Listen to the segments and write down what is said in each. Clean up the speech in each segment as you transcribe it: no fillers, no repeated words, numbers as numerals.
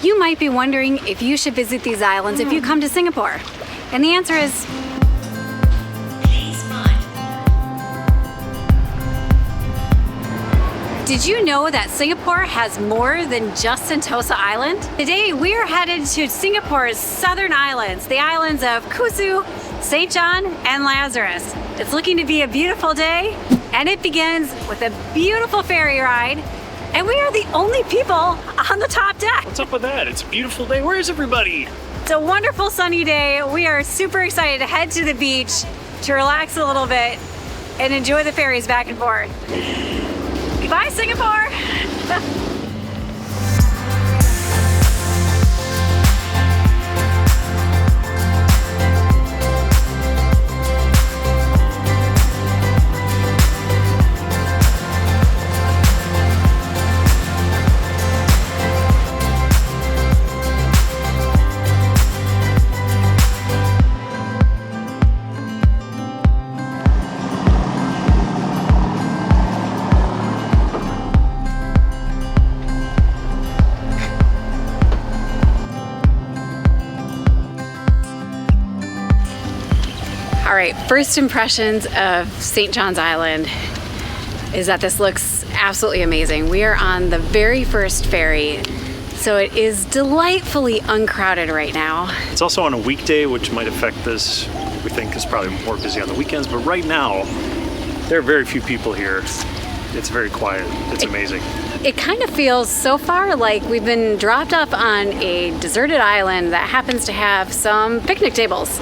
You might be wondering if you should visit these islands if you come to Singapore. And the answer is... Did you know that Singapore has more than just Sentosa Island? Today we are headed to Singapore's southern islands, the islands of Kusu, St. John, and Lazarus. It's looking to be a beautiful day, and it begins with a beautiful ferry ride, and we are the only people on the top deck. What's up with that? It's a beautiful day. Where is everybody? It's a wonderful sunny day. We are super excited to head to the beach to relax a little bit and enjoy the ferries back and forth. Bye, Singapore! All right, first impressions of St. John's Island is that this looks absolutely amazing. We are on the very first ferry, so it is delightfully uncrowded right now. It's also on a weekday, which might affect this. We think is probably more busy on the weekends, but right now, there are very few people here. It's very quiet. It's amazing. It kind of feels so far like we've been dropped off on a deserted island that happens to have some picnic tables.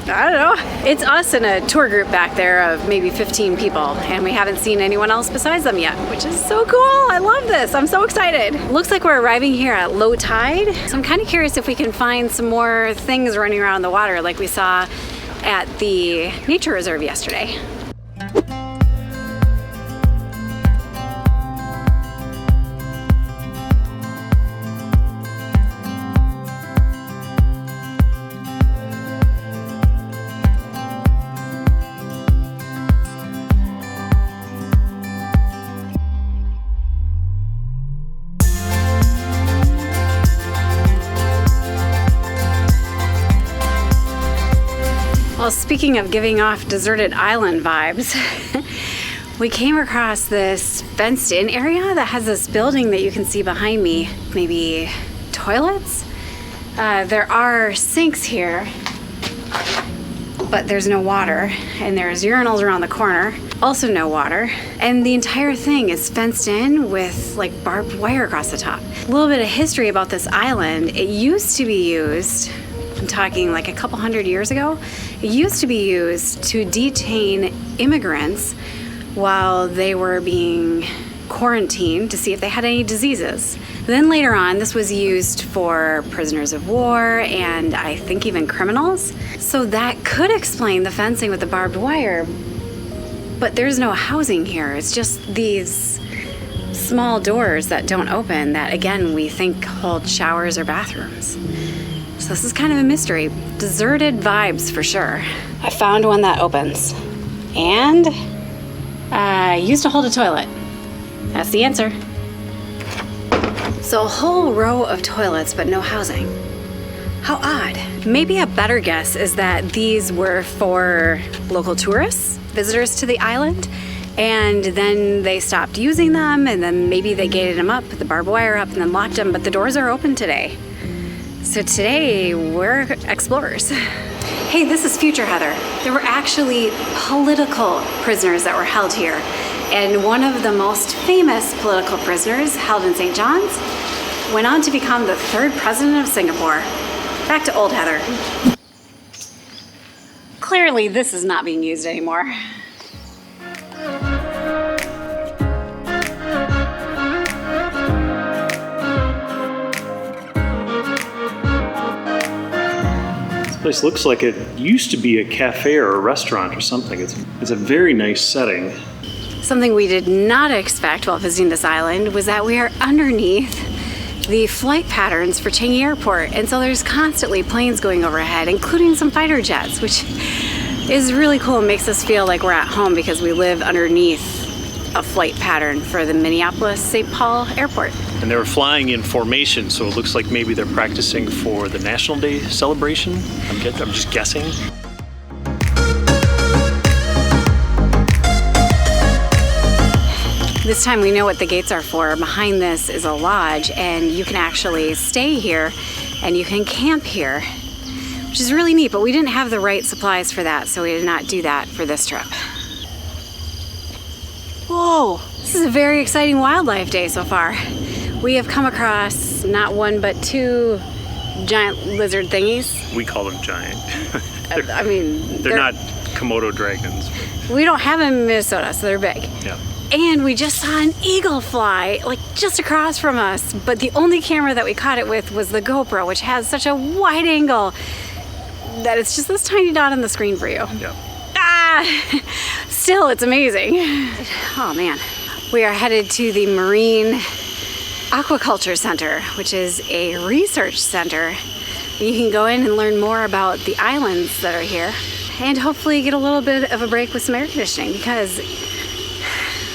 I don't know. It's us and a tour group back there of maybe 15 people, and we haven't seen anyone else besides them yet, which is so cool. I love this. I'm so excited. Looks like we're arriving here at low tide, so I'm kind of curious if we can find some more things running around the water like we saw at the nature reserve yesterday. Well, speaking of giving off deserted island vibes, we came across this fenced-in area that has this building that you can see behind me. Maybe toilets? There are sinks here, but there's no water, and there's urinals around the corner, also no water, and the entire thing is fenced in with like barbed wire across the top. A little bit of history about this island. It used to be used, I'm talking like a couple hundred years ago, it used to be used to detain immigrants while they were being quarantined to see if they had any diseases. Then later on, this was used for prisoners of war and I think even criminals. So that could explain the fencing with the barbed wire, but there's no housing here. It's just these small doors that don't open that, again, we think hold showers or bathrooms. So this is kind of a mystery. Deserted vibes for sure. I found one that opens and used to hold a toilet. That's the answer. So a whole row of toilets, but no housing. How odd. Maybe a better guess is that these were for local tourists, visitors to the island, and then they stopped using them, and then maybe they gated them up, put the barbed wire up, and then locked them, but the doors are open today. So today, we're explorers. Hey, this is future Heather. There were actually political prisoners that were held here. And one of the most famous political prisoners held in St. John's went on to become the 3rd president of Singapore. Back to old Heather. Clearly, this is not being used anymore. This place looks like it used to be a cafe or a restaurant or something. It's a very nice setting. Something we did not expect while visiting this island was that we are underneath the flight patterns for Changi Airport. And so there's constantly planes going overhead, including some fighter jets, which is really cool and makes us feel like we're at home because we live underneath a flight pattern for the Minneapolis-St. Paul airport. And they were flying in formation, so it looks like maybe they're practicing for the National Day celebration. I'm just guessing. This time we know what the gates are for. Behind this is a lodge, and you can actually stay here and you can camp here, which is really neat, but we didn't have the right supplies for that, so we did not do that for this trip. Whoa, this is a very exciting wildlife day so far. We have come across not one but two giant lizard thingies. We call them giant. they're not Komodo dragons. We don't have them in Minnesota, so they're big. Yeah. And we just saw an eagle fly, like just across from us, but the only camera that we caught it with was the GoPro, which has such a wide angle that it's just this tiny dot on the screen for you. Yeah. Still, it's amazing. Oh man. We are headed to the Marine Aquaculture Center, which is a research center. You can go in and learn more about the islands that are here and hopefully get a little bit of a break with some air conditioning because,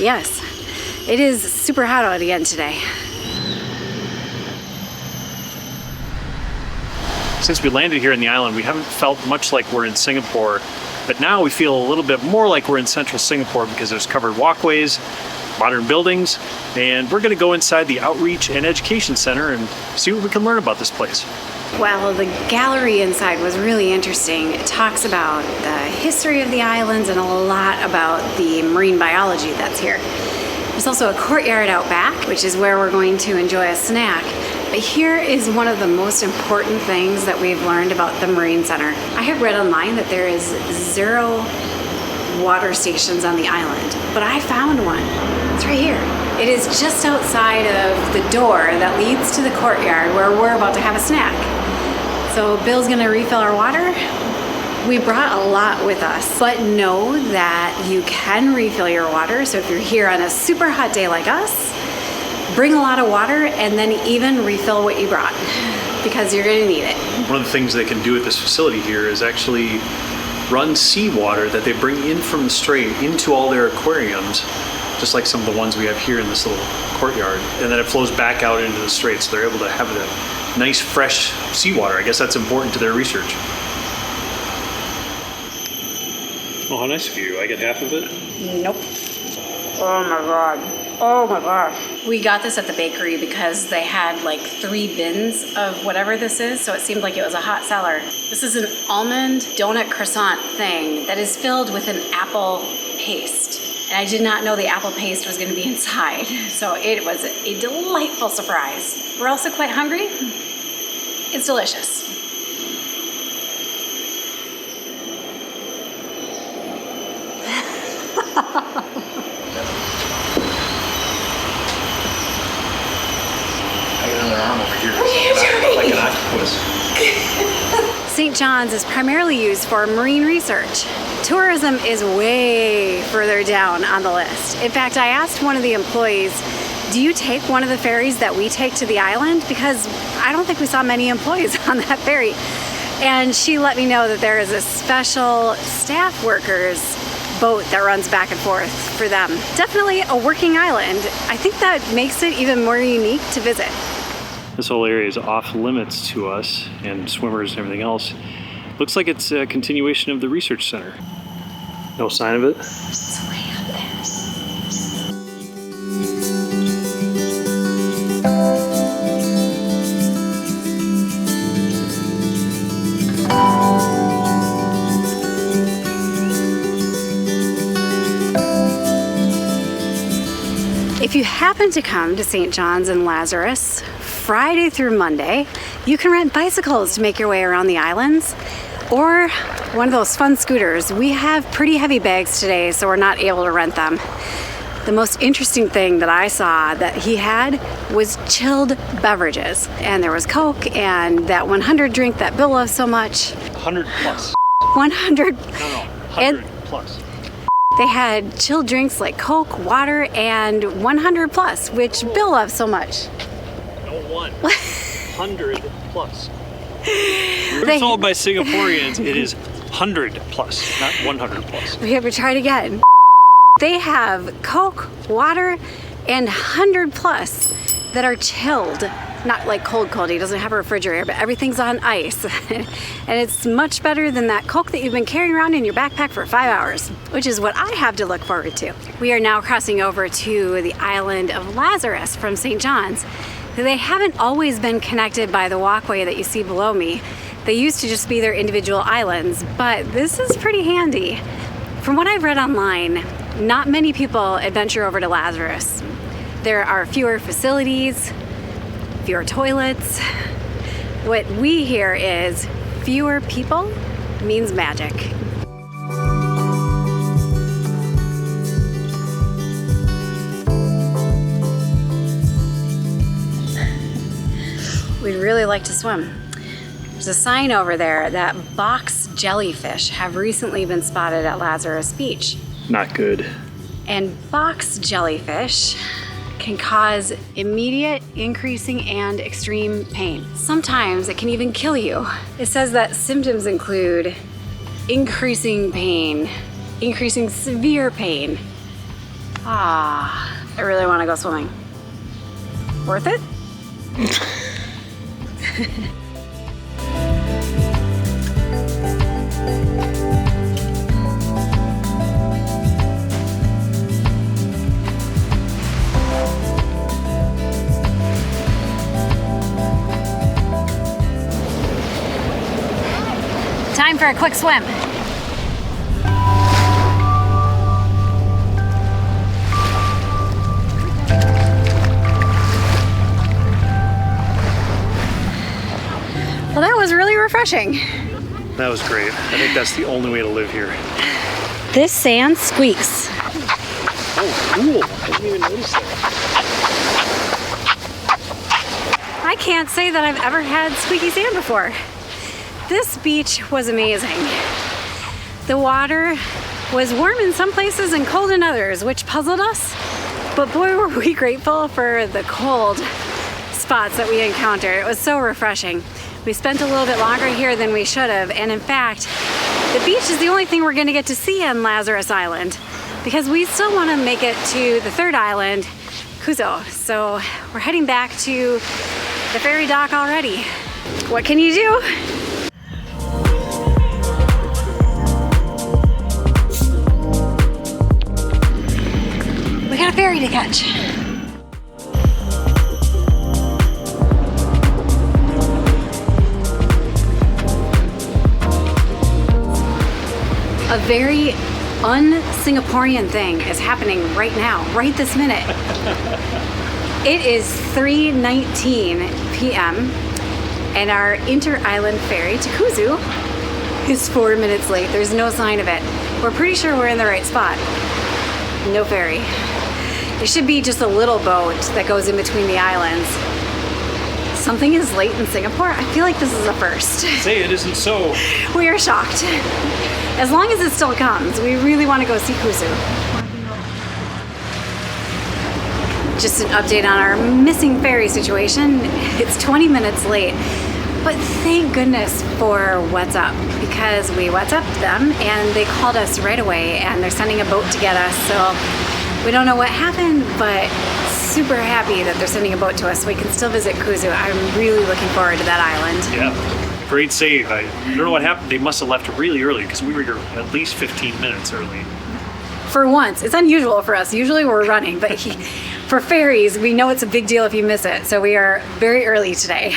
yes, it is super hot out again today. Since we landed here in the island, we haven't felt much like we're in Singapore, but now we feel a little bit more like we're in central Singapore because there's covered walkways, modern buildings, and we're going to go inside the Outreach and Education Center and see what we can learn about this place. Well, the gallery inside was really interesting. It talks about the history of the islands and a lot about the marine biology that's here. There's also a courtyard out back, which is where we're going to enjoy a snack. But here is one of the most important things that we've learned about the Marine Center. I have read online that there is 0 water stations on the island, but I found one. It's right here. It is just outside of the door that leads to the courtyard where we're about to have a snack. So Bill's gonna refill our water. We brought a lot with us, but know that you can refill your water. So if you're here on a super hot day like us, bring a lot of water and then even refill what you brought because you're gonna need it. One of the things they can do at this facility here is actually run seawater that they bring in from the strait into all their aquariums, just like some of the ones we have here in this little courtyard. And then it flows back out into the strait, so they're able to have the nice fresh seawater. I guess that's important to their research. Oh, how nice of you. I get half of it? Nope. Oh my God. Oh my gosh. We got this at the bakery because they had like 3 bins of whatever this is, so it seemed like it was a hot seller. This is an almond donut croissant thing that is filled with an apple paste. And I did not know the apple paste was going to be inside, so it was a delightful surprise. We're also quite hungry. It's delicious. Like an octopus. St. John's is primarily used for marine research. Tourism is way further down on the list. In fact, I asked one of the employees, do you take one of the ferries that we take to the island? Because I don't think we saw many employees on that ferry. And she let me know that there is a special staff workers boat that runs back and forth for them. Definitely a working island. I think that makes it even more unique to visit. This whole area is off limits to us and swimmers and everything else. Looks like it's a continuation of the research center. No sign of it? It's way up there. If you happen to come to St. John's and Lazarus Friday through Monday, you can rent bicycles to make your way around the islands, or one of those fun scooters. We have pretty heavy bags today, so we're not able to rent them. The most interesting thing that I saw that he had was chilled beverages. And there was Coke and that 100 drink that Bill loves so much. 100 plus. 100. No, 100 plus. They had chilled drinks like Coke, water, and 100 plus, which Bill loves so much. No one. 100 plus. We're told by Singaporeans it is 100 plus, not 100 plus. We have to try it again. They have Coke, water, and 100 plus that are chilled. Not like cold, he doesn't have a refrigerator, but everything's on ice. And it's much better than that Coke that you've been carrying around in your backpack for 5 hours, which is what I have to look forward to. We are now crossing over to the island of Lazarus from St. John's. They haven't always been connected by the walkway that you see below me. They used to just be their individual islands, but this is pretty handy. From what I've read online, not many people adventure over to Lazarus. There are fewer facilities, fewer toilets. What we hear is fewer people means magic. We'd really like to swim. There's a sign over there that box jellyfish have recently been spotted at Lazarus Beach. Not good. And box jellyfish can cause immediate, increasing, and extreme pain. Sometimes it can even kill you. It says that symptoms include increasing pain, increasing severe pain. I really want to go swimming. Worth it? Time for a quick swim. Well, that was really refreshing. That was great. I think that's the only way to live here. This sand squeaks. Oh, cool. I didn't even notice that. I can't say that I've ever had squeaky sand before. This beach was amazing. The water was warm in some places and cold in others, which puzzled us. But boy, were we grateful for the cold spots that we encountered. It was so refreshing. We spent a little bit longer here than we should have. And in fact, the beach is the only thing we're gonna get to see on Lazarus Island because we still wanna make it to the third island, Kusu. So we're heading back to the ferry dock already. What can you do? We got a ferry to catch. A very un-Singaporean thing is happening right now, right this minute. It is 3:19 p.m. and our inter-island ferry to Kusu is 4 minutes late. There's no sign of it. We're pretty sure we're in the right spot. No ferry. It should be just a little boat that goes in between the islands. Something is late in Singapore? I feel like this is a first. Say it isn't so. We are shocked. As long as it still comes, we really want to go see Kusu. Just an update on our missing ferry situation. It's 20 minutes late, but thank goodness for What's Up, because we WhatsApped them and they called us right away and they're sending a boat to get us. So we don't know what happened, but super happy that they're sending a boat to us so we can still visit Kusu. I'm really looking forward to that island. Yeah, great save. I don't know what happened. They must have left really early because we were here at least 15 minutes early. For once, it's unusual for us. Usually we're running, but for ferries, we know it's a big deal if you miss it. So we are very early today.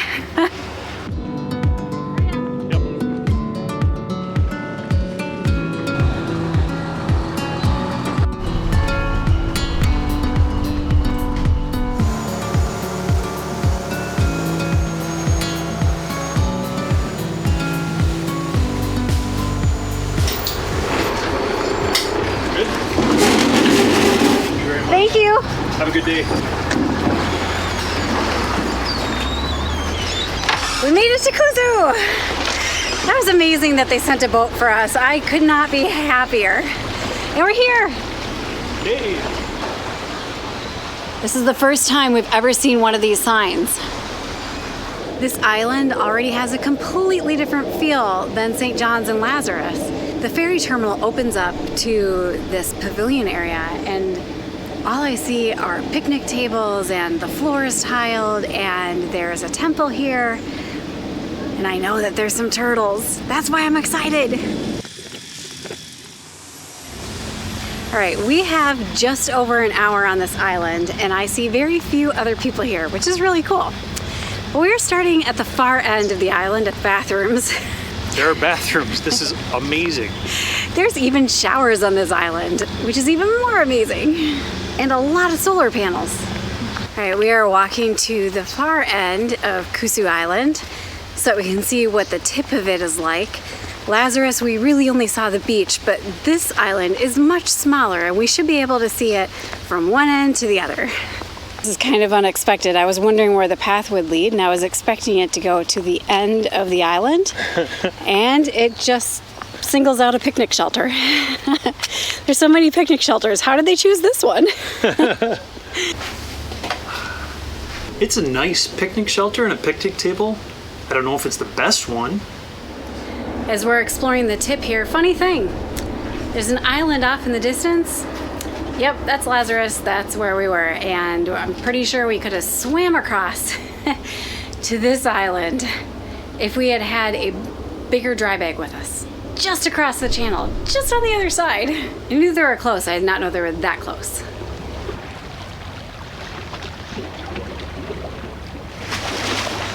Thank you. Have a good day. We made it to Kusu. That was amazing that they sent a boat for us. I could not be happier. And we're here. Hey. This is the first time we've ever seen one of these signs. This island already has a completely different feel than St. John's and Lazarus. The ferry terminal opens up to this pavilion area, and all I see are picnic tables, and the floor is tiled, and there's a temple here, and I know that there's some turtles. That's why I'm excited. All right, we have just over an hour on this island, and I see very few other people here, which is really cool. We're starting at the far end of the island at the bathrooms. There are bathrooms. This is amazing. There's even showers on this island, which is even more amazing. And a lot of solar panels. All right, we are walking to the far end of Kusu Island so that we can see what the tip of it is like. Lazarus, we really only saw the beach, but this island is much smaller, and we should be able to see it from one end to the other. This is kind of unexpected. I was wondering where the path would lead, and I was expecting it to go to the end of the island, and it just singles out a picnic shelter. There's so many picnic shelters. How did they choose this one? It's a nice picnic shelter and a picnic table. I don't know if it's the best one. As we're exploring the tip here, funny thing, there's an island off in the distance. Yep, that's Lazarus, that's where we were, and I'm pretty sure we could have swam across to this island if we had had a bigger dry bag with us. Just across the channel, just on the other side. I knew they were close, I did not know they were that close.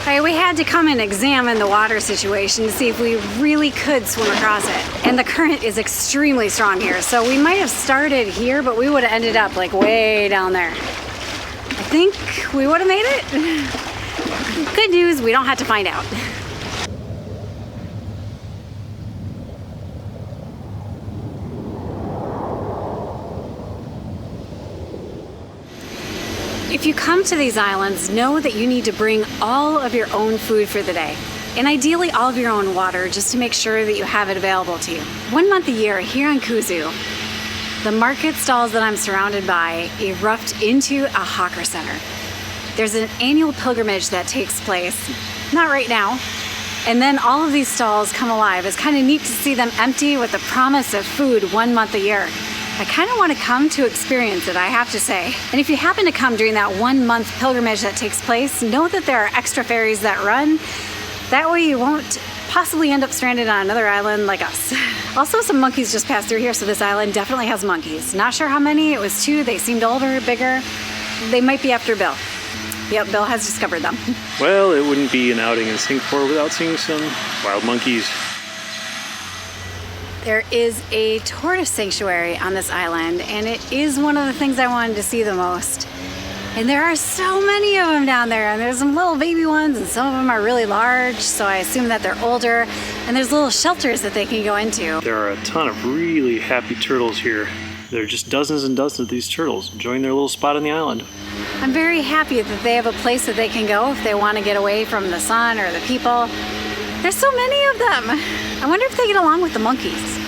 Right, we had to come and examine the water situation to see if we really could swim across it. And the current is extremely strong here, so we might have started here, but we would have ended up like way down there. I think we would have made it. Good news, we don't have to find out. If you come to these islands, know that you need to bring all of your own food for the day, and ideally all of your own water, just to make sure that you have it available to you. 1 month a year here on Kusu, the market stalls that I'm surrounded by erupt into a hawker center. There's an annual pilgrimage that takes place, not right now, and then all of these stalls come alive. It's kind of neat to see them empty with the promise of food 1 month a year. I kind of want to come to experience it, I have to say. And if you happen to come during that 1 month pilgrimage that takes place, know that there are extra ferries that run. That way you won't possibly end up stranded on another island like us. Also, some monkeys just passed through here, so this island definitely has monkeys. Not sure how many, it was 2, they seemed older, bigger. They might be after Bill. Yep, Bill has discovered them. Well, it wouldn't be an outing in Singapore without seeing some wild monkeys. There is a tortoise sanctuary on this island, and it is one of the things I wanted to see the most. And there are so many of them down there, and there's some little baby ones, and some of them are really large, so I assume that they're older, and there's little shelters that they can go into. There are a ton of really happy turtles here. There are just dozens and dozens of these turtles enjoying their little spot on the island. I'm very happy that they have a place that they can go if they want to get away from the sun or the people. There's so many of them. I wonder if they get along with the monkeys.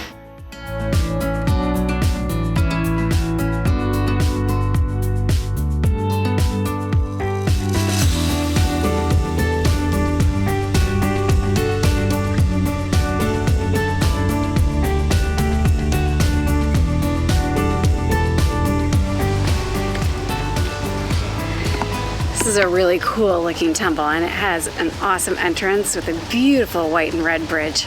This is a really cool looking temple, and it has an awesome entrance with a beautiful white and red bridge.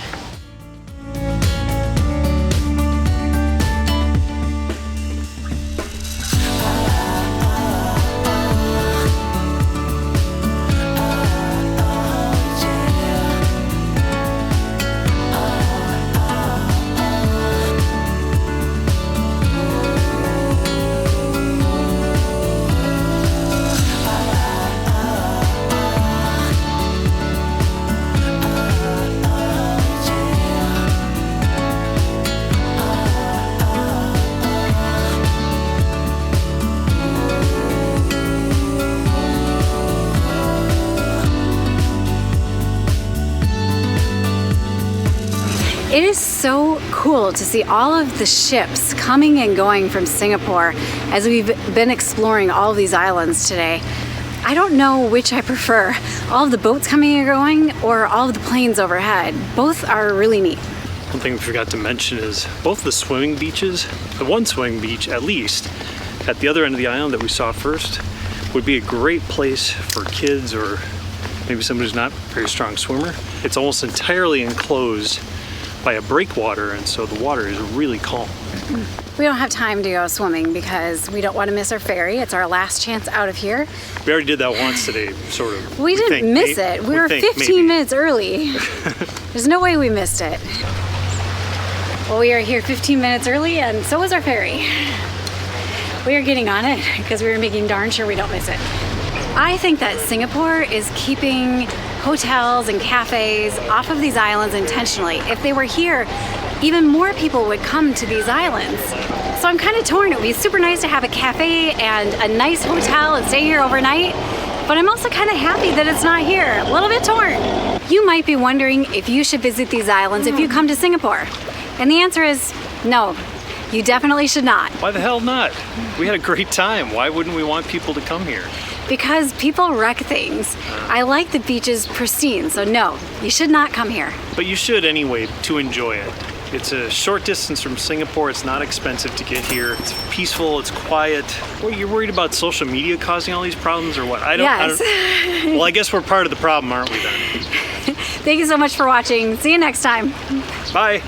It is so cool to see all of the ships coming and going from Singapore as we've been exploring all of these islands today. I don't know which I prefer, all of the boats coming and going or all of the planes overhead. Both are really neat. One thing we forgot to mention is both the swimming beaches, the one swimming beach at least, at the other end of the island that we saw first, would be a great place for kids or maybe somebody who's not a very strong swimmer. It's almost entirely enclosed by a breakwater, and so the water is really calm. We don't have time to go swimming because we don't want to miss our ferry. It's our last chance out of here. We already did that once today, sort of. We didn't miss it. We were 15 minutes early. There's no way we missed it. Well, we are here 15 minutes early, and so was our ferry. We are getting on it because we were making darn sure we don't miss it. I think that Singapore is keeping hotels and cafes off of these islands intentionally. If they were here, even more people would come to these islands. So I'm kind of torn. It would be super nice to have a cafe and a nice hotel and stay here overnight, but I'm also kind of happy that it's not here. A little bit torn. You might be wondering if you should visit these islands if you come to Singapore. And the answer is no, you definitely should not. Why the hell not? We had a great time. Why wouldn't we want people to come here? Because people wreck things. I like the beaches pristine, so no, you should not come here. But you should anyway to enjoy it. It's a short distance from Singapore. It's not expensive to get here. It's peaceful. It's quiet. Well, you're worried about social media causing all these problems or what? Yes. Well, I guess we're part of the problem, aren't we then? Thank you so much for watching. See you next time. Bye.